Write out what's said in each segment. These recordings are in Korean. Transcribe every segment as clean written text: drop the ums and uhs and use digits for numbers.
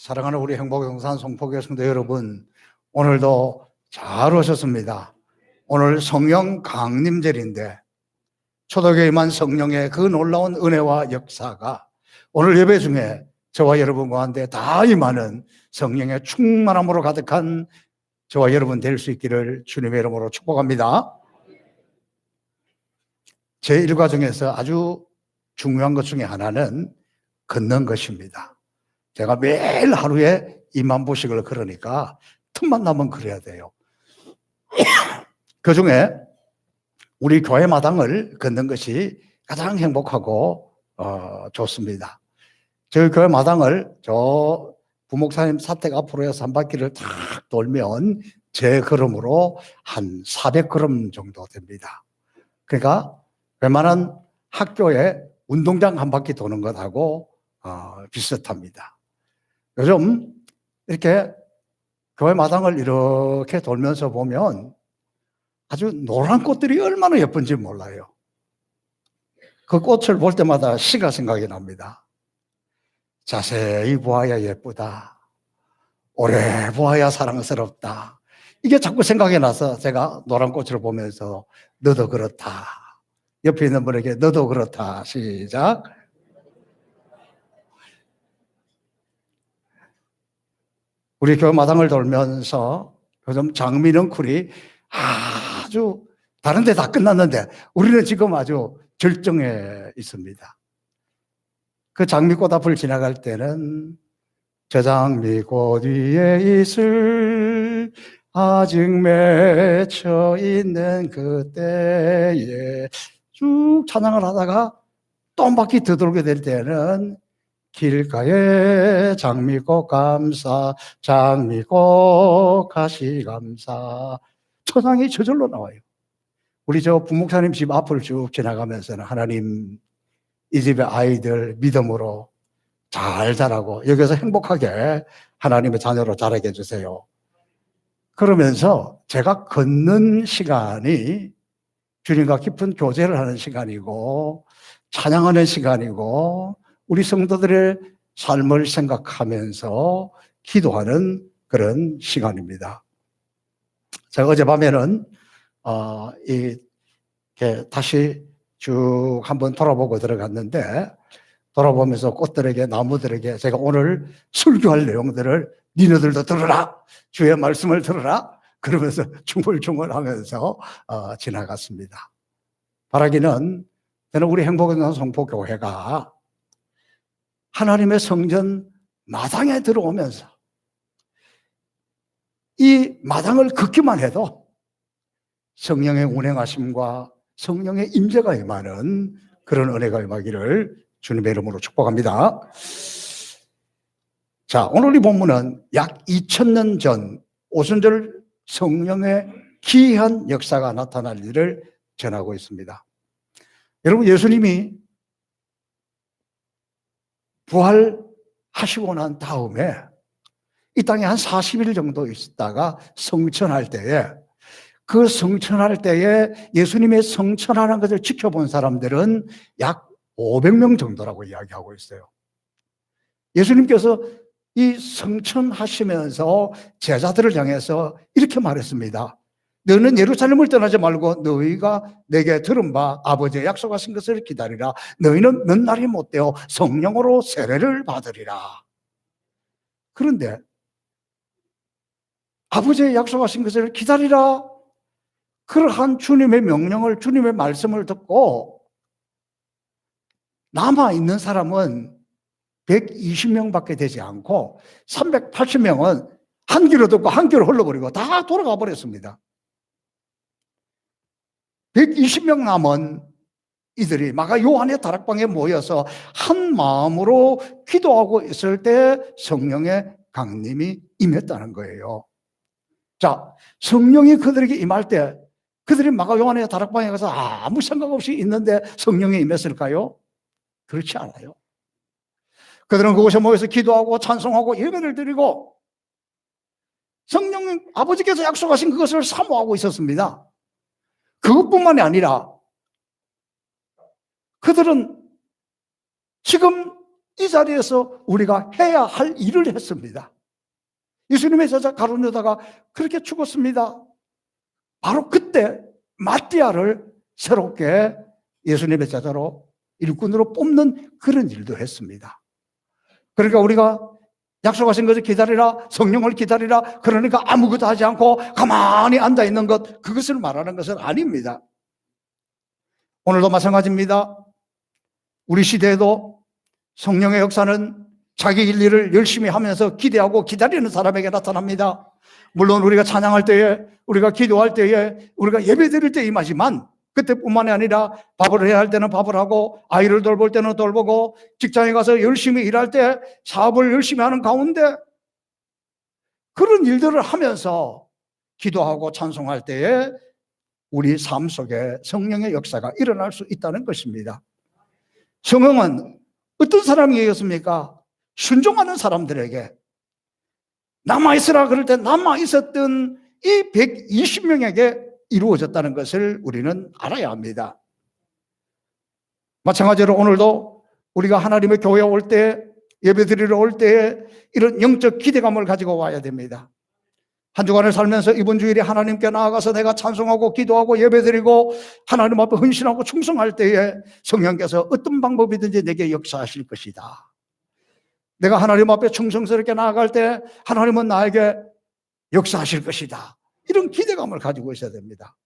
사랑하는 우리 행복영산 송포교회 성도 여러분, 오늘도 잘 오셨습니다. 오늘 성령 강림절인데 초대교회에 임한 성령의 그 놀라운 은혜와 역사가 오늘 예배 중에 저와 여러분 가운데 다 임하는 성령의 충만함으로 가득한 저와 여러분 될 수 있기를 주님의 이름으로 축복합니다. 제 일과 중에서 아주 중요한 것 중에 하나는 걷는 것입니다. 제가 매일 하루에 2만 보씩을 걸으니까 틈만 나면 그래야 돼요. 그 중에 우리 교회 마당을 걷는 것이 가장 행복하고 좋습니다. 저희 교회 마당을 저 부목사님 사택 앞으로 해서 한 바퀴를 탁 돌면 제 걸음으로 한 400걸음 정도 됩니다. 그러니까 웬만한 학교에 운동장 한 바퀴 도는 것하고 비슷합니다. 요즘 이렇게 교회 마당을 이렇게 돌면서 보면 아주 노란 꽃들이 얼마나 예쁜지 몰라요. 그 꽃을 볼 때마다 시가 생각이 납니다. 자세히 보아야 예쁘다. 오래 보아야 사랑스럽다. 이게 자꾸 생각이 나서 제가 노란 꽃을 보면서 너도 그렇다. 옆에 있는 분에게 너도 그렇다. 시작. 우리 교회 마당을 돌면서 요즘 장미넝쿨이 아주 다른 데 다 끝났는데 우리는 지금 아주 절정에 있습니다. 그 장미꽃 앞을 지나갈 때는 저 장미꽃 위에 있을 아직 맺혀 있는 그때에 쭉 찬양을 하다가 또 한 바퀴 더 돌게 될 때는 길가에 장미꽃 감사 장미꽃 가시 감사 초상이 저절로 나와요. 우리 저 부목사님 집 앞을 쭉 지나가면서는 하나님 이 집의 아이들 믿음으로 잘 자라고 여기서 행복하게 하나님의 자녀로 자라게 해주세요. 그러면서 제가 걷는 시간이 주님과 깊은 교제를 하는 시간이고 찬양하는 시간이고 우리 성도들의 삶을 생각하면서 기도하는 그런 시간입니다. 제가 어젯밤에는 다시 쭉 한번 돌아보고 들어갔는데 돌아보면서 꽃들에게 나무들에게 제가 오늘 설교할 내용들을 니네들도 들으라 주의 말씀을 들으라 그러면서 중얼중얼하면서 지나갔습니다. 바라기는 저는 우리 행복한 송포교회가 하나님의 성전 마당에 들어오면서 이 마당을 걷기만 해도 성령의 운행하심과 성령의 임재가 임하는 그런 은혜가 임하기를 주님의 이름으로 축복합니다. 자, 오늘 이 본문은 약 2000년 전 오순절 성령의 기이한 역사가 나타날 일을 전하고 있습니다. 여러분, 예수님이 부활하시고 난 다음에 이 땅에 한 40일 정도 있다가 성천할 때에 그 성천할 때에 예수님의 성천하는 것을 지켜본 사람들은 약 500명 정도라고 이야기하고 있어요. 예수님께서 이 성천하시면서 제자들을 향해서 이렇게 말했습니다. 너는 예루살렘을 떠나지 말고 너희가 내게 들은 바 아버지의 약속하신 것을 기다리라. 너희는 몇 날이 못되어 성령으로 세례를 받으리라. 그런데 아버지의 약속하신 것을 기다리라. 그러한 주님의 명령을 주님의 말씀을 듣고 남아있는 사람은 120명밖에 되지 않고 380명은 한 귀로 듣고 한 귀로 흘러버리고 다 돌아가 버렸습니다. 120명 남은 이들이 마가 요한의 다락방에 모여서 한 마음으로 기도하고 있을 때 성령의 강림이 임했다는 거예요. 자, 성령이 그들에게 임할 때 그들이 마가 요한의 다락방에 가서 아무 생각 없이 있는데 성령이 임했을까요? 그렇지 않아요. 그들은 그곳에 모여서 기도하고 찬송하고 예배를 드리고 성령 아버지께서 약속하신 그것을 사모하고 있었습니다. 그것뿐만이 아니라 그들은 지금 이 자리에서 우리가 해야 할 일을 했습니다. 예수님의 제자 가룟 유다가 그렇게 죽었습니다. 바로 그때 마띠아를 새롭게 예수님의 제자로 일꾼으로 뽑는 그런 일도 했습니다. 그러니까 우리가 약속하신 것을 기다리라, 성령을 기다리라, 그러니까 아무것도 하지 않고 가만히 앉아 있는 것, 그것을 말하는 것은 아닙니다. 오늘도 마찬가지입니다. 우리 시대에도 성령의 역사는 자기 일을 열심히 하면서 기대하고 기다리는 사람에게 나타납니다. 물론 우리가 찬양할 때에, 우리가 기도할 때에, 우리가 예배 드릴 때 임하지만 그때뿐만이 아니라 밥을 해야 할 때는 밥을 하고, 아이를 돌볼 때는 돌보고, 직장에 가서 열심히 일할 때 사업을 열심히 하는 가운데 그런 일들을 하면서 기도하고 찬송할 때에 우리 삶 속에 성령의 역사가 일어날 수 있다는 것입니다. 성령은 어떤 사람이었습니까? 순종하는 사람들에게 남아있으라 그럴 때 남아있었던 이 120명에게 이루어졌다는 것을 우리는 알아야 합니다. 마찬가지로 오늘도 우리가 하나님의 교회에 올 때, 예배 드리러 올 때에 이런 영적 기대감을 가지고 와야 됩니다. 한 주간을 살면서 이번 주일에 하나님께 나아가서 내가 찬송하고 기도하고 예배 드리고 하나님 앞에 헌신하고 충성할 때에 성령께서 어떤 방법이든지 내게 역사하실 것이다. 내가 하나님 앞에 충성스럽게 나아갈 때 하나님은 나에게 역사하실 것이다. 이런 기대감을 가지고 있어야 됩니다.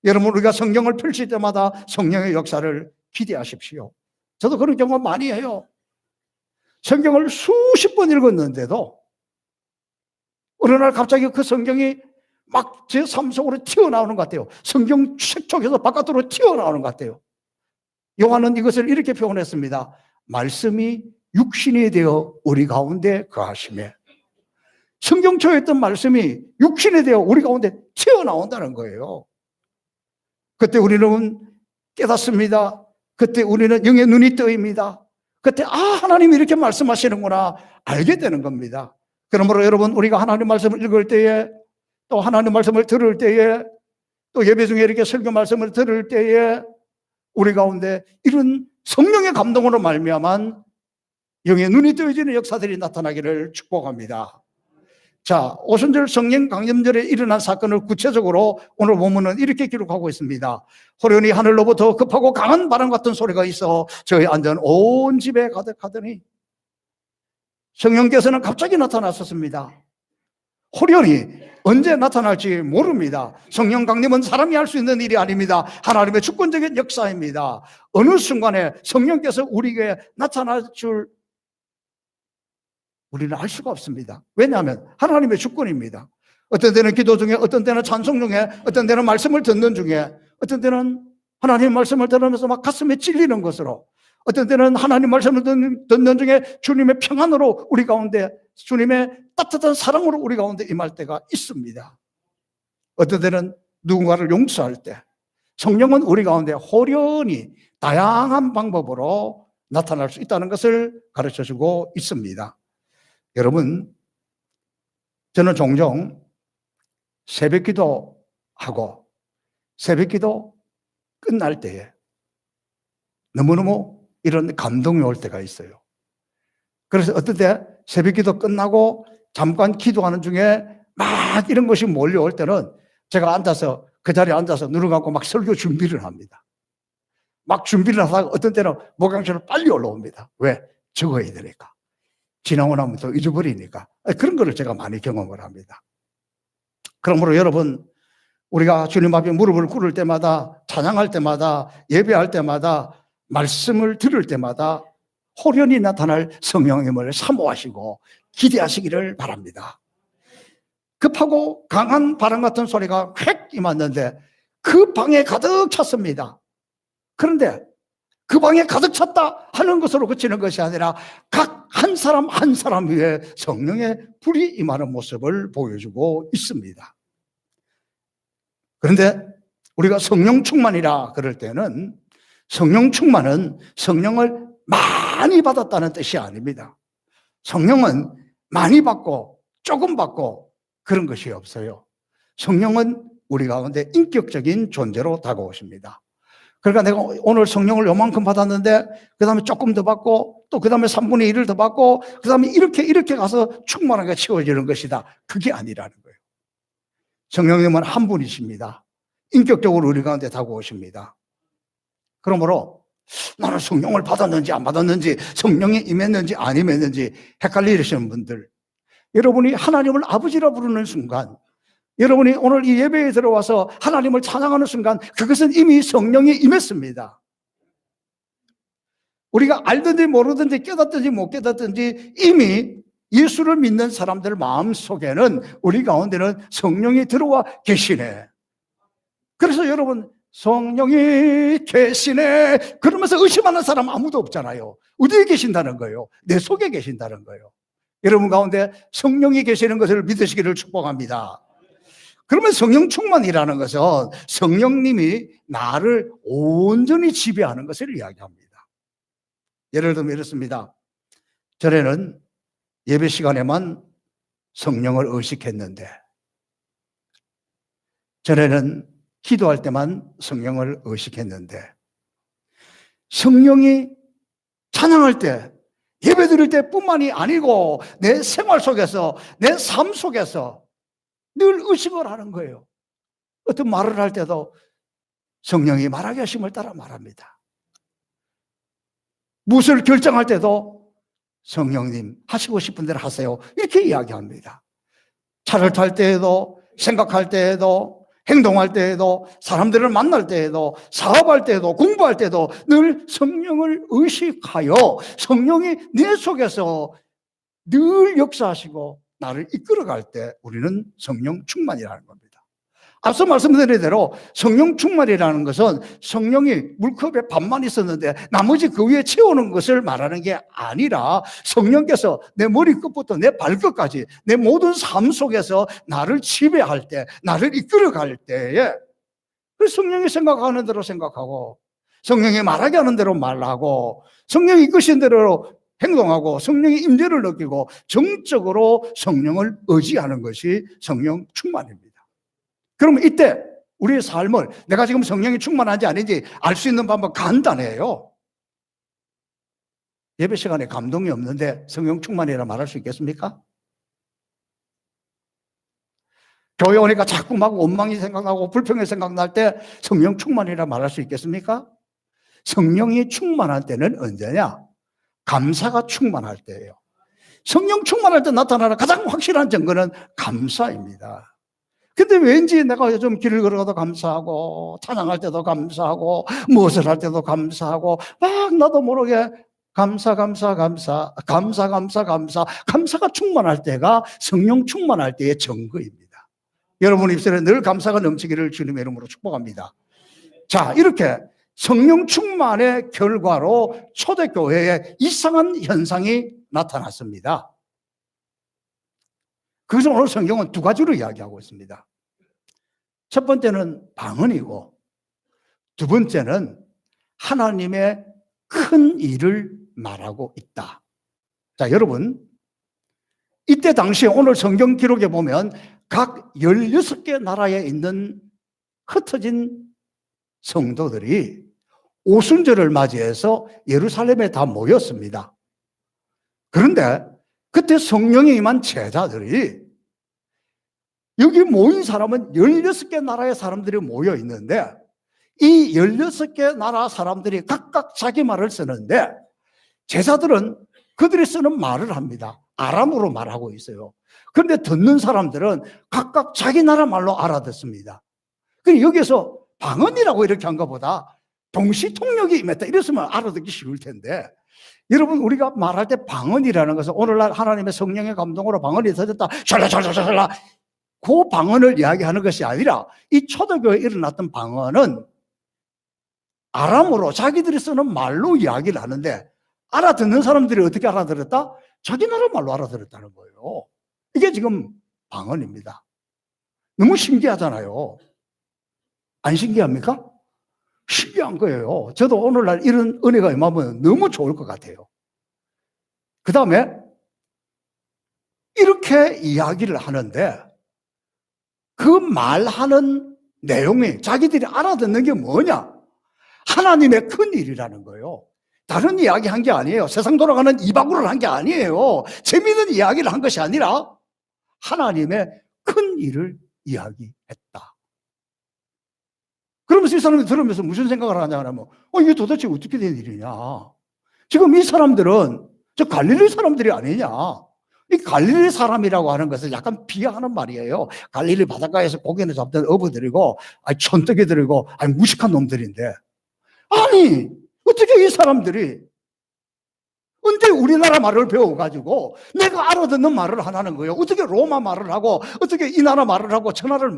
여러분, 우리가 성경을 펼칠 때마다 성령의 역사를 기대하십시오. 저도 그런 경험 많이 해요. 성경을 수십 번 읽었는데도 어느 날 갑자기 그 성경이 막 제 삶 속으로 튀어나오는 것 같아요. 성경 책 속에서 바깥으로 튀어나오는 것 같아요. 요한은 이것을 이렇게 표현했습니다. 말씀이 육신이 되어 우리 가운데 거하시매. 성경초에 있던 말씀이 육신이 되어 우리 가운데 튀어나온다는 거예요. 그때 우리는 깨닫습니다. 그때 우리는 영의 눈이 뜨입니다. 그때 하나님이 이렇게 말씀하시는구나 알게 되는 겁니다. 그러므로 여러분, 우리가 하나님 말씀을 읽을 때에, 또 하나님 말씀을 들을 때에, 또 예배 중에 이렇게 설교 말씀을 들을 때에 우리 가운데 이런 성령의 감동으로 말미암은 영의 눈이 뜨여지는 역사들이 나타나기를 축복합니다. 자, 오순절 성령 강림절에 일어난 사건을 구체적으로 오늘 본문은 이렇게 기록하고 있습니다. 호련히 하늘로부터 급하고 강한 바람 같은 소리가 있어 저희 앉은 온 집에 가득하더니, 성령께서는 갑자기 나타났었습니다. 호련히 언제 나타날지 모릅니다. 성령 강림은 사람이 할 수 있는 일이 아닙니다. 하나님의 주권적인 역사입니다. 어느 순간에 성령께서 우리에게 나타날 줄 우리는 알 수가 없습니다. 왜냐하면 하나님의 주권입니다. 어떤 때는 기도 중에, 어떤 때는 찬송 중에, 어떤 때는 말씀을 듣는 중에, 어떤 때는 하나님의 말씀을 들으면서 막 가슴에 찔리는 것으로, 어떤 때는 하나님 말씀을 듣는 중에 주님의 평안으로 우리 가운데, 주님의 따뜻한 사랑으로 우리 가운데 임할 때가 있습니다. 어떤 때는 누군가를 용서할 때 성령은 우리 가운데 호련히 다양한 방법으로 나타날 수 있다는 것을 가르쳐주고 있습니다. 여러분, 저는 종종 새벽기도 하고 새벽기도 끝날 때에 너무너무 이런 감동이 올 때가 있어요. 그래서 어떨 때 새벽기도 끝나고 잠깐 기도하는 중에 막 이런 것이 몰려올 때는 제가 앉아서 그 자리에 앉아서 눈을 감고 막 설교 준비를 합니다. 막 준비를 하다가 어떤 때는 목양처럼 빨리 올라옵니다. 왜? 적어야 되니까. 지나고 나면 또 잊어버리니까. 그런 거를 제가 많이 경험을 합니다. 그러므로 여러분, 우리가 주님 앞에 무릎을 꿇을 때마다, 찬양할 때마다, 예배할 때마다, 말씀을 들을 때마다 호련히 나타날 성령의 힘을 사모하시고 기대하시기를 바랍니다. 급하고 강한 바람 같은 소리가 휙 임했는데 그 방에 가득 찼습니다. 그런데 그 방에 가득 찼다 하는 것으로 그치는 것이 아니라 각 한 사람 한 사람 위에 성령의 불이 임하는 모습을 보여주고 있습니다. 그런데 우리가 성령 충만이라 그럴 때는 성령 충만은 성령을 많이 받았다는 뜻이 아닙니다. 성령은 많이 받고 조금 받고 그런 것이 없어요. 성령은 우리 가운데 인격적인 존재로 다가오십니다. 그러니까 내가 오늘 성령을 요만큼 받았는데 그 다음에 조금 더 받고 또 그 다음에 3분의 1을 더 받고 그 다음에 이렇게 가서 충만하게 채워지는 것이다. 그게 아니라는 거예요. 성령님은 한 분이십니다. 인격적으로 우리 가운데 다가오십니다. 그러므로 나는 성령을 받았는지 안 받았는지, 성령이 임했는지 안 임했는지 헷갈리시는 분들, 여러분이 하나님을 아버지라 부르는 순간, 여러분이 오늘 이 예배에 들어와서 하나님을 찬양하는 순간, 그것은 이미 성령이 임했습니다. 우리가 알든지 모르든지 깨닫든지 못 깨닫든지 이미 예수를 믿는 사람들 마음속에는, 우리 가운데는 성령이 들어와 계시네. 그래서 여러분, 성령이 계시네 그러면서 의심하는 사람 아무도 없잖아요. 어디에 계신다는 거예요? 내 속에 계신다는 거예요. 여러분 가운데 성령이 계시는 것을 믿으시기를 축복합니다. 그러면 성령 충만이라는 것은 성령님이 나를 온전히 지배하는 것을 이야기합니다. 예를 들면 이렇습니다. 전에는 예배 시간에만 성령을 의식했는데, 전에는 기도할 때만 성령을 의식했는데, 성령이 찬양할 때, 예배 드릴 때뿐만이 아니고 내 생활 속에서, 내 삶 속에서 늘 의식을 하는 거예요. 어떤 말을 할 때도 성령이 말하게 하심을 따라 말합니다. 무엇을 결정할 때도 성령님 하시고 싶은 대로 하세요, 이렇게 이야기합니다. 차를 탈 때에도, 생각할 때에도, 행동할 때에도, 사람들을 만날 때에도, 사업할 때에도, 공부할 때도 늘 성령을 의식하여 성령이 내 속에서 늘 역사하시고 나를 이끌어갈 때 우리는 성령 충만이라는 겁니다. 앞서 말씀드린 대로 성령 충만이라는 것은 성령이 물컵에 반만 있었는데 나머지 그 위에 채우는 것을 말하는 게 아니라, 성령께서 내 머리끝부터 내 발끝까지 내 모든 삶 속에서 나를 지배할 때, 나를 이끌어갈 때에 성령이 생각하는 대로 생각하고, 성령이 말하게 하는 대로 말하고, 성령이 이끄신 대로 행동하고, 성령의 임재를 느끼고 정적으로 성령을 의지하는 것이 성령 충만입니다. 그러면 이때 우리의 삶을, 내가 지금 성령이 충만한지 아닌지 알 수 있는 방법 간단해요. 예배 시간에 감동이 없는데 성령 충만이라 말할 수 있겠습니까? 교회 오니까 자꾸 막 원망이 생각나고 불평이 생각날 때 성령 충만이라 말할 수 있겠습니까? 성령이 충만할 때는 언제냐? 감사가 충만할 때예요. 성령 충만할 때 나타나는 가장 확실한 증거는 감사입니다. 근데 왠지 내가 요즘 길을 걸어가도 감사하고, 찬양할 때도 감사하고, 무엇을 할 때도 감사하고, 막 나도 모르게 감사가 충만할 때가 성령 충만할 때의 증거입니다. 여러분 입술에 늘 감사가 넘치기를 주님의 이름으로 축복합니다. 자, 이렇게 성령 충만의 결과로 초대교회에 이상한 현상이 나타났습니다. 그래서 오늘 성경은 두 가지로 이야기하고 있습니다. 첫 번째는 방언이고, 두 번째는 하나님의 큰 일을 말하고 있다. 자, 여러분, 이때 당시에 오늘 성경 기록에 보면 각 16개 나라에 있는 흩어진 성도들이 오순절을 맞이해서 예루살렘에 다 모였습니다. 그런데 그때 성령이 임한 제자들이, 여기 모인 사람은 16개 나라의 사람들이 모여 있는데, 이 16개 나라 사람들이 각각 자기 말을 쓰는데, 제자들은 그들이 쓰는 말을 합니다. 아람어로 말하고 있어요. 그런데 듣는 사람들은 각각 자기 나라 말로 알아듣습니다. 그러니까 여기서 방언이라고 이렇게 한 것보다 동시통역이 임했다 이랬으면 알아듣기 쉬울 텐데, 여러분, 우리가 말할 때 방언이라는 것은 오늘날 하나님의 성령의 감동으로 방언이 터졌다, 샬라샬라샬라, 그 방언을 이야기하는 것이 아니라, 이 초대교회에 일어났던 방언은 아람어로 자기들이 쓰는 말로 이야기를 하는데, 알아듣는 사람들이 어떻게 알아들었다? 자기 나라 말로 알아들었다는 거예요. 이게 지금 방언입니다. 너무 신기하잖아요. 안 신기합니까? 신기한 거예요. 저도 오늘날 이런 은혜가 임하면 너무 좋을 것 같아요. 그 다음에 이렇게 이야기를 하는데, 그 말하는 내용이 자기들이 알아듣는 게 뭐냐? 하나님의 큰 일이라는 거예요. 다른 이야기 한 게 아니에요. 세상 돌아가는 이방구를 한 게 아니에요. 재미있는 이야기를 한 것이 아니라 하나님의 큰 일을 이야기했다. 그러면서 이 사람이 들으면서 무슨 생각을 하냐 하면 이게 도대체 어떻게 된 일이냐. 지금 이 사람들은 저 갈릴리 사람들이 아니냐. 이 갈릴리 사람이라고 하는 것은 약간 비하하는 말이에요. 갈릴리 바닷가에서 고기를 잡던 어부들이고 촌뜨기들이고 무식한 놈들인데, 아니 어떻게 이 사람들이 언제 우리나라 말을 배워가지고 내가 알아듣는 말을 하라는 거예요. 어떻게 로마 말을 하고 어떻게 이 나라 말을 하고 저 나라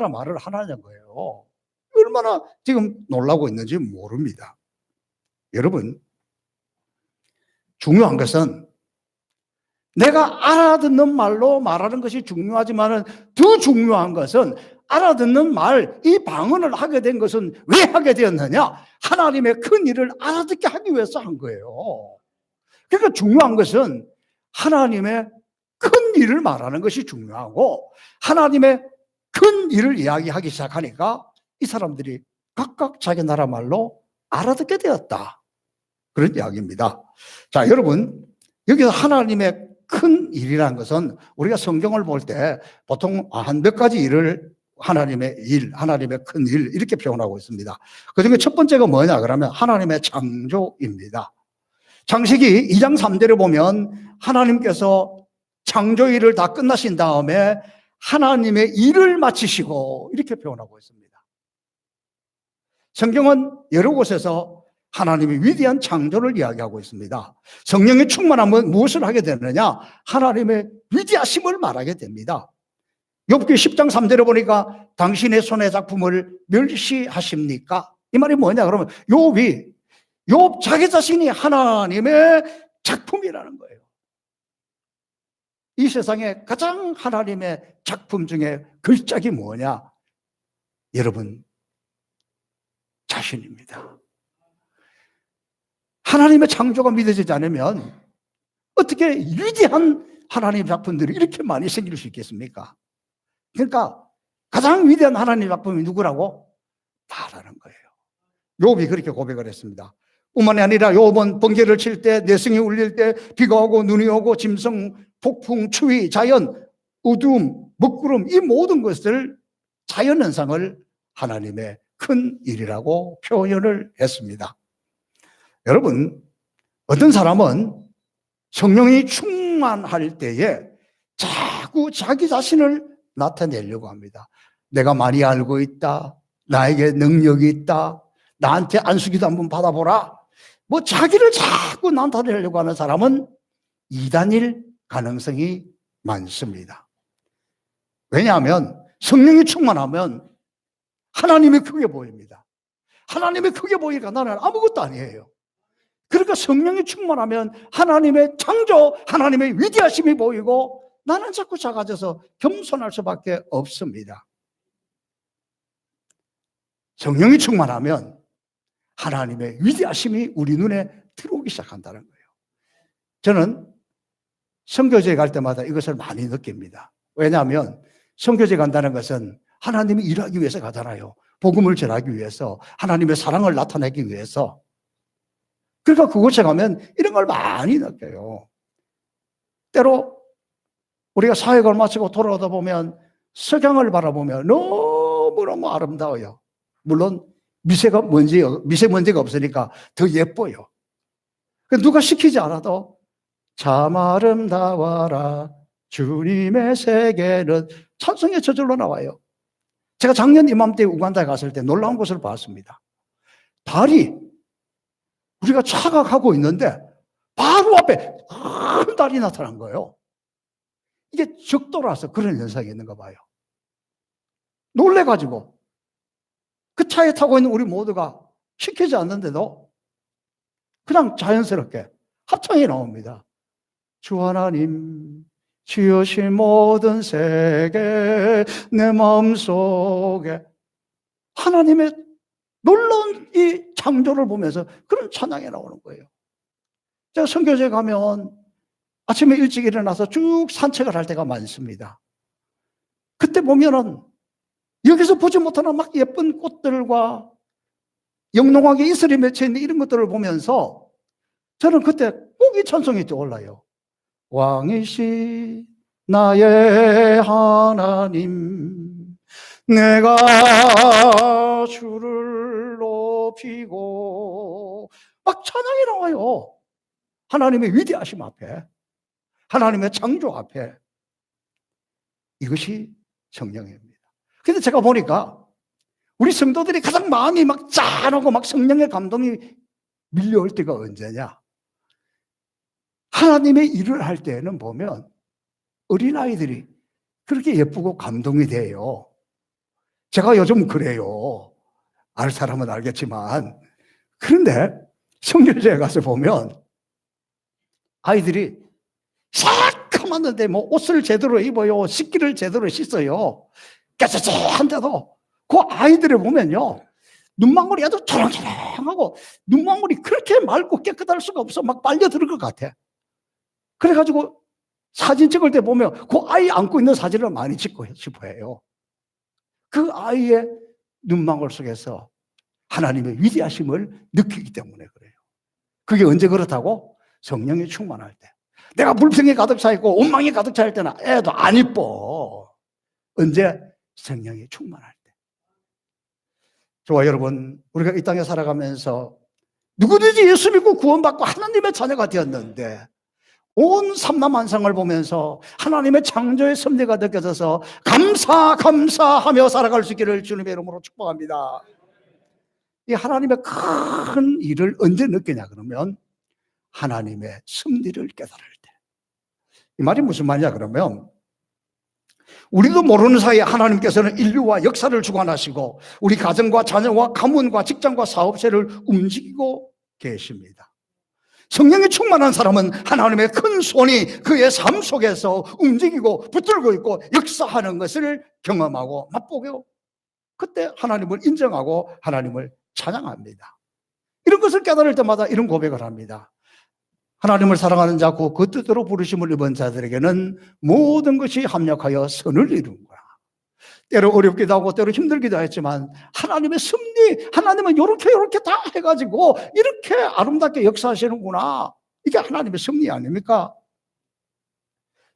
말을 하라는 거예요. 얼마나 지금 놀라고 있는지 모릅니다. 여러분, 중요한 것은 내가 알아듣는 말로 말하는 것이 중요하지만 더 중요한 것은 알아듣는 말, 이 방언을 하게 된 것은 왜 하게 되었느냐? 하나님의 큰 일을 알아듣게 하기 위해서 한 거예요. 그러니까 중요한 것은 하나님의 큰 일을 말하는 것이 중요하고, 하나님의 큰 일을 이야기하기 시작하니까 이 사람들이 각각 자기 나라 말로 알아듣게 되었다. 그런 이야기입니다. 자, 여러분, 여기서 하나님의 큰 일이라는 것은 우리가 성경을 볼 때 보통 한 몇 가지 일을 하나님의 일, 하나님의 큰 일 이렇게 표현하고 있습니다. 그중에 첫 번째가 뭐냐 그러면 하나님의 창조입니다. 창세기 2장 3절에 보면 하나님께서 창조일을 다 끝나신 다음에 하나님의 일을 마치시고 이렇게 표현하고 있습니다. 성경은 여러 곳에서 하나님의 위대한 창조를 이야기하고 있습니다. 성령이 충만하면 무엇을 하게 되느냐? 하나님의 위대하심을 말하게 됩니다. 욥기 10장 3절에 보니까 당신의 손의 작품을 멸시하십니까? 이 말이 뭐냐 그러면 욥 자기 자신이 하나님의 작품이라는 거예요. 이 세상에 가장 하나님의 작품 중에 걸작이 뭐냐? 여러분, 자신입니다. 하나님의 창조가 믿어지지 않으면 어떻게 위대한 하나님의 작품들이 이렇게 많이 생길 수 있겠습니까? 그러니까 가장 위대한 하나님의 작품이 누구라고? 나라는 거예요. 욥이 그렇게 고백을 했습니다. 뿐만이 아니라 욥은 번개를 칠 때, 내성이 울릴 때, 비가 오고 눈이 오고 짐승, 폭풍, 추위, 자연, 어두움, 먹구름, 이 모든 것을, 자연현상을 하나님의 큰 일이라고 표현을 했습니다. 여러분, 어떤 사람은 성령이 충만할 때에 자꾸 자기 자신을 나타내려고 합니다. 내가 많이 알고 있다. 나에게 능력이 있다. 나한테 안수기도 한번 받아보라. 뭐 자기를 자꾸 나타내려고 하는 사람은 이단일 가능성이 많습니다. 왜냐하면 성령이 충만하면 하나님이 크게 보입니다. 하나님이 크게 보이니까 나는 아무것도 아니에요. 그러니까 성령이 충만하면 하나님의 창조, 하나님의 위대하심이 보이고 나는 자꾸 작아져서 겸손할 수밖에 없습니다. 성령이 충만하면 하나님의 위대하심이 우리 눈에 들어오기 시작한다는 거예요. 저는 선교지에 갈 때마다 이것을 많이 느낍니다. 왜냐하면 선교지에 간다는 것은 하나님이 일하기 위해서 가잖아요. 복음을 전하기 위해서, 하나님의 사랑을 나타내기 위해서. 그러니까 그곳에 가면 이런 걸 많이 느껴요. 때로 우리가 사역을 마치고 돌아오다 보면 석양을 바라보면 너무너무 아름다워요. 물론 미세먼지가 없으니까 더 예뻐요. 누가 시키지 않아도 참 아름다워라 주님의 세계는 찬송의 저절로 나와요. 제가 작년 이맘때 우간다에 갔을 때 놀라운 것을 봤습니다. 달이 우리가 차가 가고 있는데 바로 앞에 큰 달이 나타난 거예요. 이게 적도라서 그런 현상이 있는가 봐요. 놀래가지고 그 차에 타고 있는 우리 모두가 시키지 않는데도 그냥 자연스럽게 합창이 나옵니다. 주 하나님 지으신 모든 세계 내 마음속에 하나님의 놀라운 이 창조를 보면서 그런 찬양이 나오는 거예요. 제가 선교지에 가면 아침에 일찍 일어나서 쭉 산책을 할 때가 많습니다. 그때 보면은 여기서 보지 못하는 막 예쁜 꽃들과 영롱하게 이슬이 맺혀 있는 이런 것들을 보면서 저는 그때 꼭 이 찬송이 떠올라요. 왕이시 나의 하나님, 내가 주를 높이고, 막 찬양이 나와요. 하나님의 위대하심 앞에, 하나님의 창조 앞에. 이것이 성령입니다. 근데 제가 보니까 우리 성도들이 가장 마음이 막 짠하고 막 성령의 감동이 밀려올 때가 언제냐? 하나님의 일을 할 때는 보면 어린아이들이 그렇게 예쁘고 감동이 돼요. 제가 요즘 그래요. 알 사람은 알겠지만. 그런데 성결제에 가서 보면 아이들이 새까맣는데 뭐 옷을 제대로 입어요. 씻기를 제대로 씻어요. 깨끗한데도 그 아이들을 보면요. 눈망울이 아주 초롱초롱하고 눈망울이 그렇게 맑고 깨끗할 수가 없어. 막 빨려들 것 같아. 그래가지고 사진 찍을 때 보면 그 아이 안고 있는 사진을 많이 찍고 싶어해요. 그 아이의 눈망울 속에서 하나님의 위대하심을 느끼기 때문에 그래요. 그게 언제 그렇다고? 성령이 충만할 때. 내가 불평이 가득 차 있고 원망이 가득 차 있을 때는 애도 안 이뻐. 언제? 성령이 충만할 때. 저와 여러분, 우리가 이 땅에 살아가면서 누구든지 예수 믿고 구원받고 하나님의 자녀가 되었는데 온 삼라만상을 보면서 하나님의 창조의 섭리가 느껴져서 감사하며 살아갈 수 있기를 주님의 이름으로 축복합니다. 이 하나님의 큰 일을 언제 느끼냐 그러면 하나님의 섭리를 깨달을 때. 이 말이 무슨 말이냐 그러면 우리도 모르는 사이에 하나님께서는 인류와 역사를 주관하시고 우리 가정과 자녀와 가문과 직장과 사업체를 움직이고 계십니다. 성령이 충만한 사람은 하나님의 큰 손이 그의 삶 속에서 움직이고 붙들고 있고 역사하는 것을 경험하고 맛보고 그때 하나님을 인정하고 하나님을 찬양합니다. 이런 것을 깨달을 때마다 이런 고백을 합니다. 하나님을 사랑하는 자, 그 뜻대로 부르심을 입은 자들에게는 모든 것이 합력하여 선을 이루는구나. 때로 어렵기도 하고 때로 힘들기도 했지만 하나님의 섭리, 하나님은 요렇게 다 해가지고 이렇게 아름답게 역사하시는구나. 이게 하나님의 섭리 아닙니까?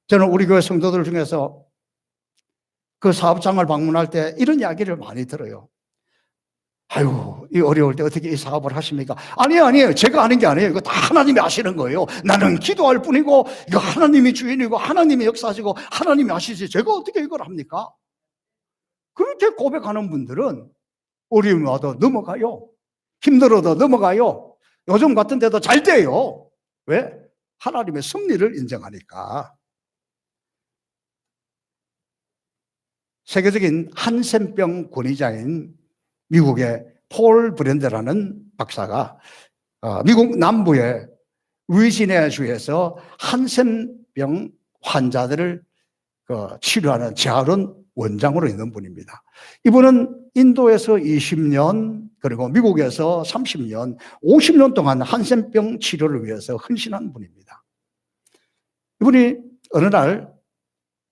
저는 우리 교회 성도들 중에서 그 사업장을 방문할 때 이런 이야기를 많이 들어요. 아유, 이 어려울 때 어떻게 이 사업을 하십니까? 아니에요. 제가 하는 게 아니에요. 이거 다 하나님이 하시는 거예요. 나는 기도할 뿐이고 이거 하나님이 주인이고 하나님이 역사하시고 하나님이 하시지 제가 어떻게 이걸 합니까? 그렇게 고백하는 분들은 어려움이 와도 넘어가요. 힘들어도 넘어가요. 요즘 같은 데도 잘 돼요. 왜? 하나님의 섭리를 인정하니까. 세계적인 한센병 권위자인 미국의 폴 브랜드라는 박사가 미국 남부의 루이지애나주에서 한센병 환자들을 치료하는 재활원 원장으로 있는 분입니다. 이분은 인도에서 20년 그리고 미국에서 30년, 50년 동안 한센병 치료를 위해서 헌신한 분입니다. 이분이 어느 날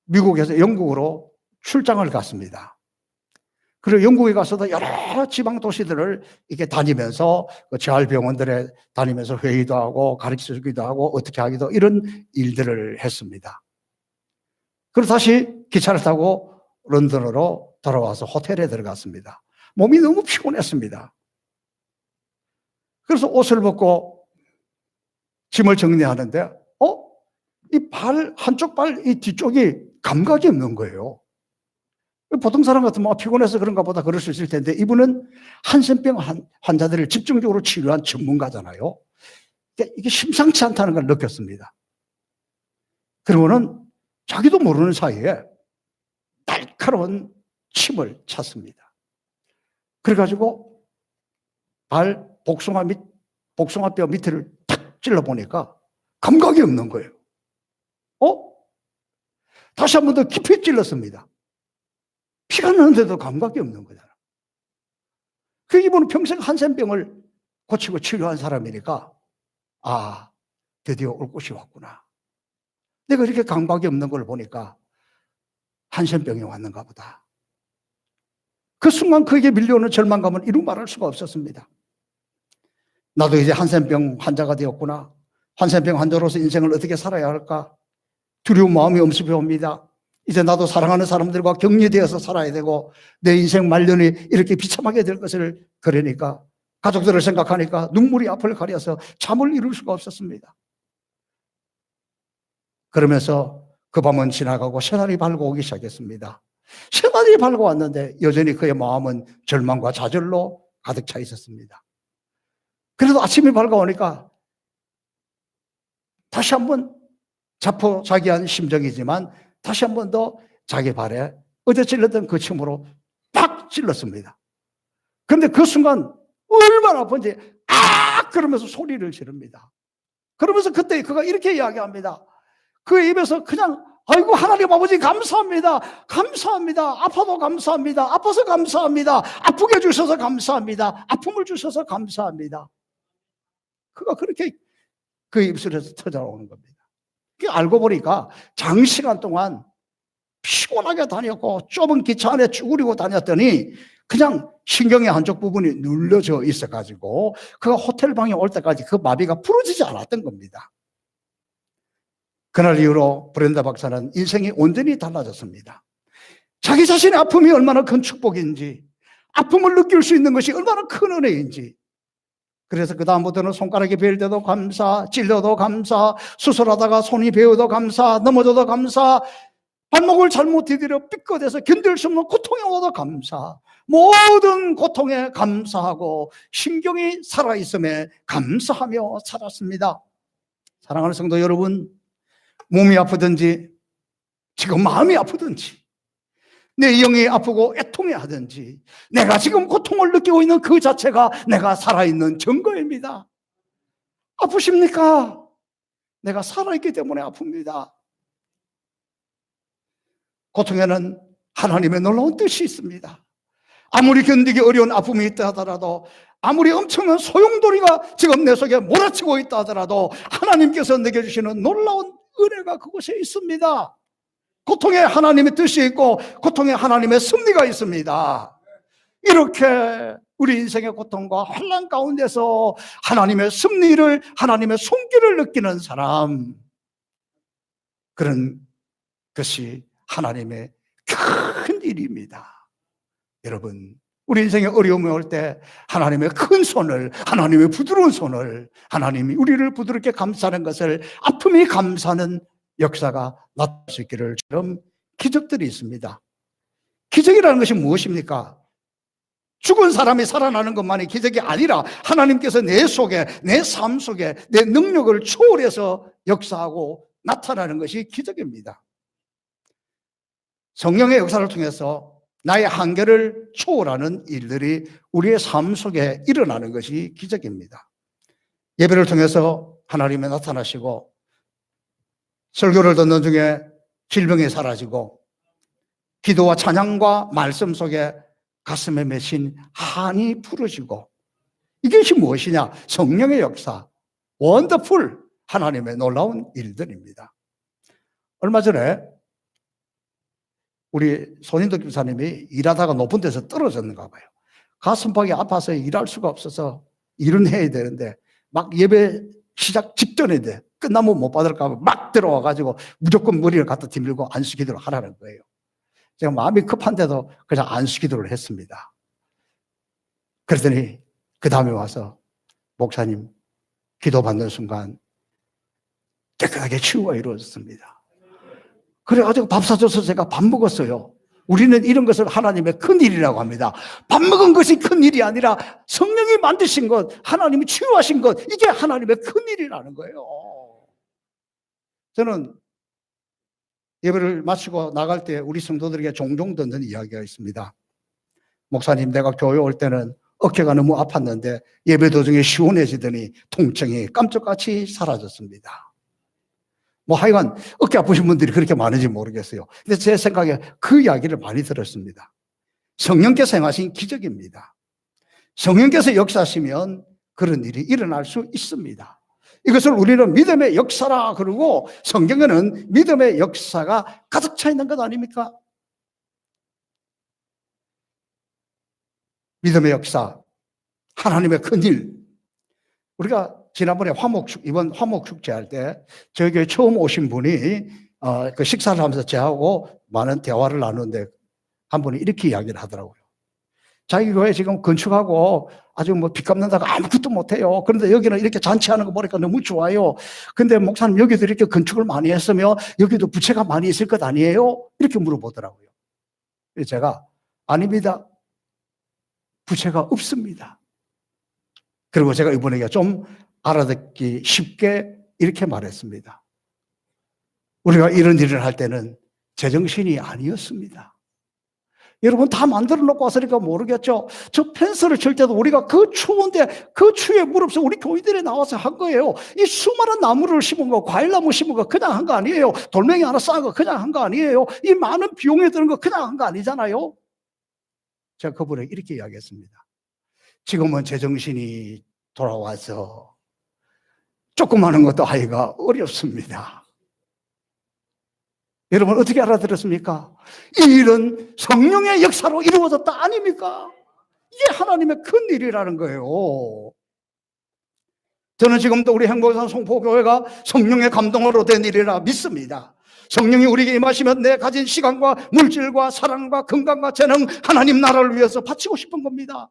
미국에서 영국으로 출장을 갔습니다. 그리고 영국에 가서도 여러 지방 도시들을 이렇게 다니면서 재활병원들에 다니면서 회의도 하고 가르쳐 주기도 하고 어떻게 하기도 이런 일들을 했습니다. 그리고 다시 기차를 타고 런던으로 돌아와서 호텔에 들어갔습니다. 몸이 너무 피곤했습니다. 그래서 옷을 벗고 짐을 정리하는데 이 한쪽 발 이 뒤쪽이 감각이 없는 거예요. 보통 사람 같으면 피곤해서 그런가 보다 그럴 수 있을 텐데 이분은 한센병 환자들을 집중적으로 치료한 전문가잖아요. 이게 심상치 않다는 걸 느꼈습니다. 그러고는 자기도 모르는 사이에 날카로운 침을 찼습니다. 그래가지고 복숭아뼈 밑에를 탁 찔러보니까 감각이 없는 거예요. 다시 한 번 더 깊이 찔렀습니다. 피가 나는데도 감각이 없는 거잖아. 이분은 평생 한센병을 고치고 치료한 사람이니까 드디어 올 곳이 왔구나. 내가 이렇게 감각이 없는 걸 보니까 한센병이 왔는가 보다. 그 순간 그에게 밀려오는 절망감은 이루 말할 수가 없었습니다. 나도 이제 한센병 환자가 되었구나. 한센병 환자로서 인생을 어떻게 살아야 할까? 두려운 마음이 엄습해 옵니다. 이제 나도 사랑하는 사람들과 격리되어서 살아야 되고 내 인생 말년이 이렇게 비참하게 될 것을 그러니까 가족들을 생각하니까 눈물이 앞을 가려서 잠을 이룰 수가 없었습니다. 그러면서 그 밤은 지나가고 새날이 밝고 오기 시작했습니다. 새날이 밝고 왔는데 여전히 그의 마음은 절망과 좌절로 가득 차 있었습니다. 그래도 아침이 밝아오니까 다시 한번 자포자기한 심정이지만 다시 한번 더 자기 발에 어제 찔렀던 그 침으로 팍 찔렀습니다. 그런데 그 순간 얼마나 아픈지 그러면서 소리를 지릅니다. 그러면서 그때 그가 이렇게 이야기합니다. 그의 입에서 그냥 아이고 하나님 아버지 감사합니다. 감사합니다. 아파도 감사합니다. 아파서 감사합니다. 아프게 해주셔서 감사합니다. 아픔을 주셔서 감사합니다. 그가 그렇게 그 입술에서 터져나오는 겁니다. 알고 보니까 장시간 동안 피곤하게 다녔고 좁은 기차 안에 쭈그리고 다녔더니 그냥 신경의 한쪽 부분이 눌려져 있어가지고 그가 호텔 방에 올 때까지 그 마비가 풀어지지 않았던 겁니다. 그날 이후로 브렌다 박사는 인생이 온전히 달라졌습니다. 자기 자신의 아픔이 얼마나 큰 축복인지, 아픔을 느낄 수 있는 것이 얼마나 큰 은혜인지, 그래서 그 다음부터는 손가락이 베일 때도 감사, 찔려도 감사, 수술하다가 손이 베어도 감사, 넘어져도 감사, 발목을 잘못 디디려 삐끗해서 견딜 수 없는 고통이 오도 감사, 모든 고통에 감사하고 신경이 살아있음에 감사하며 살았습니다. 사랑하는 성도 여러분, 몸이 아프든지 지금 마음이 아프든지 내 영이 아프고 애통해 하든지 내가 지금 고통을 느끼고 있는 그 자체가 내가 살아있는 증거입니다. 아프십니까? 내가 살아있기 때문에 아픕니다. 고통에는 하나님의 놀라운 뜻이 있습니다. 아무리 견디기 어려운 아픔이 있다 하더라도, 아무리 엄청난 소용돌이가 지금 내 속에 몰아치고 있다 하더라도 하나님께서 내게 주시는 놀라운 은혜가 그곳에 있습니다. 고통에 하나님의 뜻이 있고 고통에 하나님의 섭리가 있습니다. 이렇게 우리 인생의 고통과 환난 가운데서 하나님의 섭리를, 하나님의 손길을 느끼는 사람, 그런 것이 하나님의 큰 일입니다. 여러분, 우리 인생에 어려움이 올 때 하나님의 큰 손을, 하나님의 부드러운 손을, 하나님이 우리를 부드럽게 감싸는 것을, 아픔이 감싸는 역사가 나타날 수 있기를, 처럼 기적들이 있습니다. 기적이라는 것이 무엇입니까? 죽은 사람이 살아나는 것만이 기적이 아니라 하나님께서 내 속에, 내 삶 속에 내 능력을 초월해서 역사하고 나타나는 것이 기적입니다. 성령의 역사를 통해서 나의 한계를 초월하는 일들이 우리의 삶 속에 일어나는 것이 기적입니다. 예배를 통해서 하나님이 나타나시고, 설교를 듣는 중에 질병이 사라지고, 기도와 찬양과 말씀 속에 가슴에 맺힌 한이 풀어지고, 이것이 무엇이냐? 성령의 역사, 원더풀, 하나님의 놀라운 일들입니다. 얼마 전에 우리 손인덕 집사님이 일하다가 높은 데서 떨어졌는가 봐요. 가슴팍이 아파서 일할 수가 없어서 일은 해야 되는데 막 예배 시작 직전인데 끝나면 못 받을까 봐 막 들어와가지고 무조건 머리를 갖다 뒤밀고 안수기도를 하라는 거예요. 제가 마음이 급한데도 그냥 안수기도를 했습니다. 그랬더니 그 다음에 와서 목사님 기도받는 순간 깨끗하게 치유가 이루어졌습니다. 그래가지고 밥 사줘서 제가 밥 먹었어요. 우리는 이런 것을 하나님의 큰 일이라고 합니다. 밥 먹은 것이 큰 일이 아니라 성령이 만드신 것, 하나님이 치유하신 것, 이게 하나님의 큰 일이라는 거예요. 저는 예배를 마치고 나갈 때 우리 성도들에게 종종 듣는 이야기가 있습니다. 목사님, 내가 교회 올 때는 어깨가 너무 아팠는데 예배 도중에 시원해지더니 통증이 깜짝같이 사라졌습니다. 뭐 하여간 어깨 아프신 분들이 그렇게 많은지 모르겠어요. 근데 제 생각에 그 이야기를 많이 들었습니다. 성령께서 행하신 기적입니다. 성령께서 역사하시면 그런 일이 일어날 수 있습니다. 이것을 우리는 믿음의 역사라 그러고, 성경에는 믿음의 역사가 가득 차 있는 것 아닙니까? 믿음의 역사, 하나님의 큰 일. 우리가 지난번에 이번 화목축제 할 때 저희 교회 처음 오신 분이 그 식사를 하면서 저하고 많은 대화를 나누는데 한 분이 이렇게 이야기를 하더라고요. 자기 교회 지금 건축하고 아주 뭐 빚 갚는다고 아무것도 못해요. 그런데 여기는 이렇게 잔치하는 거 보니까 너무 좋아요. 근데 목사님 여기도 이렇게 건축을 많이 했으면 여기도 부채가 많이 있을 것 아니에요? 이렇게 물어보더라고요. 그래서 제가 아닙니다. 부채가 없습니다. 그리고 제가 이분에게 좀 알아듣기 쉽게 이렇게 말했습니다. 우리가 이런 일을 할 때는 제정신이 아니었습니다. 여러분 다 만들어 놓고 왔으니까 모르겠죠. 저 펜스를 칠 때도 우리가 그 추운데 그 추위에 무릅쓰고 우리 교인들이 나와서 한 거예요. 이 수많은 나무를 심은 거, 과일나무 심은 거 그냥 한 거 아니에요. 돌멩이 하나 쌓은 거 그냥 한 거 아니에요. 이 많은 비용이 드는 거 그냥 한 거 아니잖아요. 제가 그분에게 이렇게 이야기했습니다. 지금은 제정신이 돌아와서 조그마한 것도 하기가 어렵습니다. 여러분 어떻게 알아들었습니까? 이 일은 성령의 역사로 이루어졌다 아닙니까? 이게 하나님의 큰 일이라는 거예요. 저는 지금도 우리 행복산 송포교회가 성령의 감동으로 된 일이라 믿습니다. 성령이 우리에게 임하시면 내 가진 시간과 물질과 사랑과 건강과 재능 하나님 나라를 위해서 바치고 싶은 겁니다.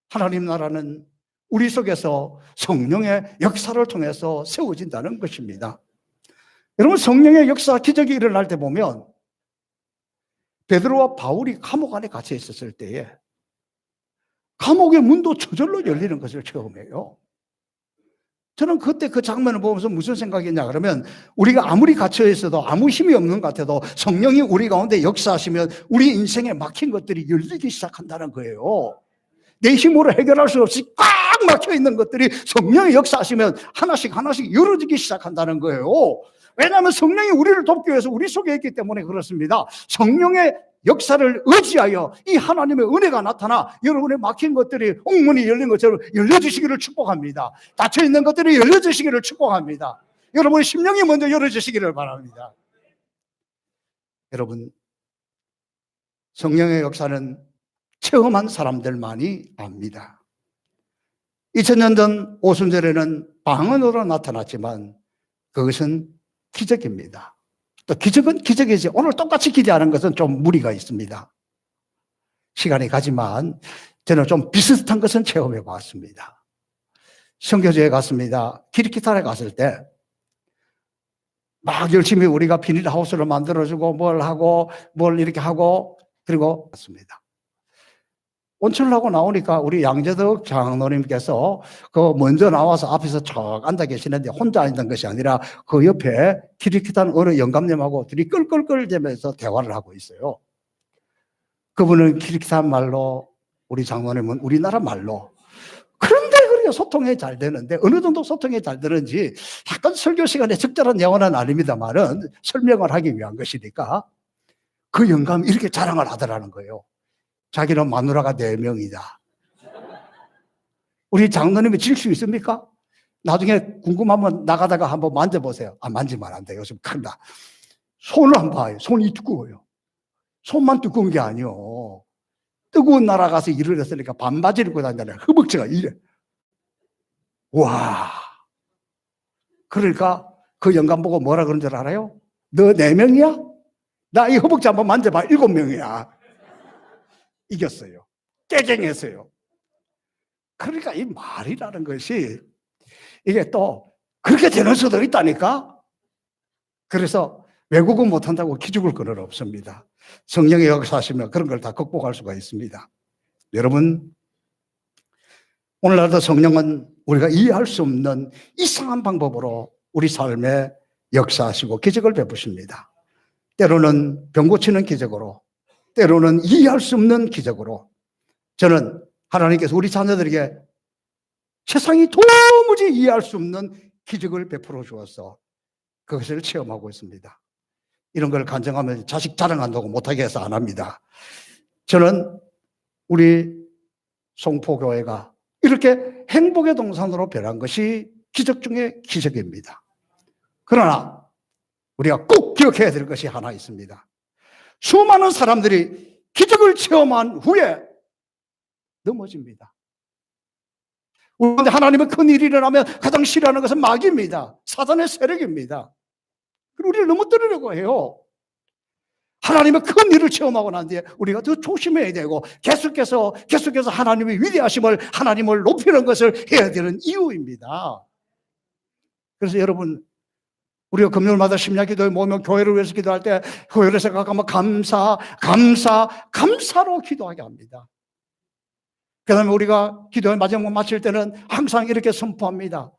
하나님 나라는 우리 속에서 성령의 역사를 통해서 세워진다는 것입니다. 여러분 성령의 역사 기적이 일어날 때 보면 베드로와 바울이 감옥 안에 갇혀 있었을 때에 감옥의 문도 저절로 열리는 것을 체험해요. 저는 그때 그 장면을 보면서 무슨 생각이냐 그러면 우리가 아무리 갇혀 있어도 아무 힘이 없는 것 같아도 성령이 우리 가운데 역사하시면 우리 인생에 막힌 것들이 열리기 시작한다는 거예요. 내 힘으로 해결할 수 없이 꽉 막혀 있는 것들이 성령이 역사하시면 하나씩 열어지기 시작한다는 거예요. 왜냐하면 성령이 우리를 돕기 위해서 우리 속에 있기 때문에 그렇습니다. 성령의 역사를 의지하여 이 하나님의 은혜가 나타나 여러분의 막힌 것들이 옥문이 열린 것처럼 열려주시기를 축복합니다. 닫혀있는 것들이 열려주시기를 축복합니다. 여러분의 심령이 먼저 열어주시기를 바랍니다. 여러분 성령의 역사는 체험한 사람들만이 압니다. 2000년 전 오순절에는 방언으로 나타났지만 그것은 기적입니다. 또 기적은 기적이지 오늘 똑같이 기대하는 것은 좀 무리가 있습니다. 시간이 가지만 저는 좀 비슷한 것은 체험해 봤습니다. 선교지에 갔습니다. 키르키타에 갔을 때 막 열심히 우리가 비닐하우스를 만들어주고 뭘 이렇게 하고 그리고 갔습니다. 온천을 하고 나오니까 우리 양재덕 장로님께서 그 먼저 나와서 앞에서 쭉 앉아 계시는데 혼자 앉은 것이 아니라 그 옆에 키리키탄 어느 영감님하고 둘이 끌끌끌대면서 대화를 하고 있어요. 그분은 키리키탄 말로, 우리 장로님은 우리나라 말로. 그런데 그렇게 소통이 잘 되는데 어느 정도 소통이 잘 되는지 약간 설교 시간에 적절한 예언은 아닙니다만은 설명을 하기 위한 것이니까 그 영감이 이렇게 자랑을 하더라는 거예요. 자기는 마누라가 4명이다. 우리 장로님이 질 수 있습니까? 나중에 궁금하면 나가다가 한번 만져보세요. 만지면 안 돼요. 요즘 큰다. 손을 한번 봐요. 손이 두꺼워요. 손만 두꺼운 게 아니요. 뜨거운 나라 가서 일을 했으니까 반바지를 입고 다니잖아요. 허벅지가 이래. 와. 그러니까 그 영감 보고 뭐라 그런 줄 알아요? 너 4명이야? 나 이 허벅지 한번 만져봐. 7명이야. 이겼어요. 깨갱했어요. 그러니까 이 말이라는 것이 이게 또 그렇게 되는 수도 있다니까. 그래서 외국은 못한다고 기죽을 건 없습니다. 성령의 역사하시면 그런 걸 다 극복할 수가 있습니다. 여러분 오늘날도 성령은 우리가 이해할 수 없는 이상한 방법으로 우리 삶에 역사하시고 기적을 베푸십니다. 때로는 병 고치는 기적으로, 때로는 이해할 수 없는 기적으로. 저는 하나님께서 우리 자녀들에게 세상이 도무지 이해할 수 없는 기적을 베풀어 주어서 그것을 체험하고 있습니다. 이런 걸 간증하면 자식 자랑한다고 못하게 해서 안 합니다. 저는 우리 송포교회가 이렇게 행복의 동산으로 변한 것이 기적 중에 기적입니다. 그러나 우리가 꼭 기억해야 될 것이 하나 있습니다. 수많은 사람들이 기적을 체험한 후에 넘어집니다. 우리 가운데 하나님의 큰 일이 일어나면 가장 싫어하는 것은 마귀입니다. 사단의 세력입니다. 그리고 우리를 넘어뜨리려고 해요. 하나님의 큰 일을 체험하고 난 뒤에 우리가 더 조심해야 되고 계속해서 하나님의 위대하심을, 하나님을 높이는 것을 해야 되는 이유입니다. 그래서 여러분, 우리가 금요일마다 심야기도에 모이면 교회를 위해서 기도할 때 교회를 생각하면 감사로 기도하게 합니다. 그 다음에 우리가 기도의 마지막 마칠 때는 항상 이렇게 선포합니다.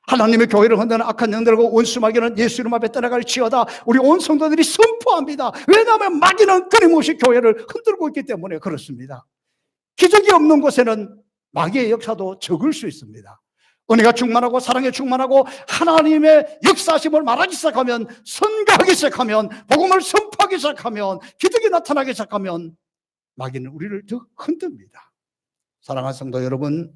하나님의 교회를 흔드는 악한 영들과 원수 마귀는 예수 이름 앞에 떠나갈지어다. 우리 온 성도들이 선포합니다. 왜냐하면 마귀는 끊임없이 교회를 흔들고 있기 때문에 그렇습니다. 기적이 없는 곳에는 마귀의 역사도 적을 수 있습니다. 은혜가 충만하고 사랑에 충만하고 하나님의 역사심을 말하기 시작하면, 선교하기 시작하면, 복음을 선포하기 시작하면, 기적이 나타나기 시작하면 마귀는 우리를 더 흔듭니다. 사랑하는 성도 여러분,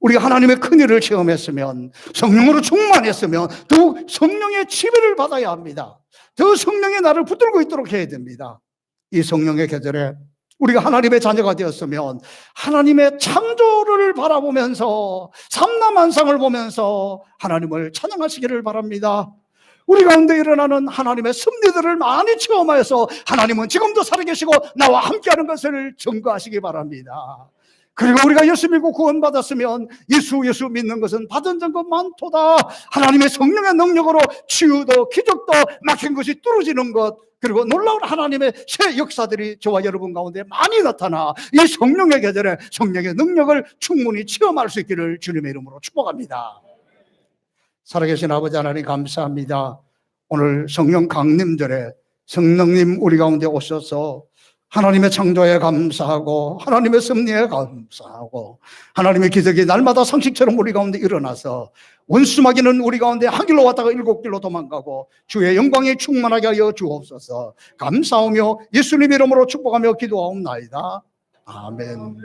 우리가 하나님의 큰일을 체험했으면, 성령으로 충만했으면 더욱 성령의 지배를 받아야 합니다. 더 성령의 나를 붙들고 있도록 해야 됩니다. 이 성령의 계절에 우리가 하나님의 자녀가 되었으면 하나님의 창조를 바라보면서 삼라만상을 보면서 하나님을 찬양하시기를 바랍니다. 우리 가운데 일어나는 하나님의 섭리들을 많이 체험하여서 하나님은 지금도 살아계시고 나와 함께하는 것을 증거하시기 바랍니다. 그리고 우리가 예수 믿고 구원받았으면 예수 믿는 것은 받은 증거 많도다. 하나님의 성령의 능력으로 치유도 기적도 막힌 것이 뚫어지는 것, 그리고 놀라운 하나님의 새 역사들이 저와 여러분 가운데 많이 나타나 이 성령의 계절에 성령의 능력을 충분히 체험할 수 있기를 주님의 이름으로 축복합니다. 살아계신 아버지 하나님 감사합니다. 오늘 성령 강림절에 성령님 우리 가운데 오셔서 하나님의 창조에 감사하고 하나님의 섭리에 감사하고 하나님의 기적이 날마다 상식처럼 우리 가운데 일어나서 원수마귀는 우리 가운데 한 길로 왔다가 7길로 도망가고 주의 영광에 충만하게 하여 주옵소서. 감사하며 예수님 이름으로 축복하며 기도하옵나이다. 아멘.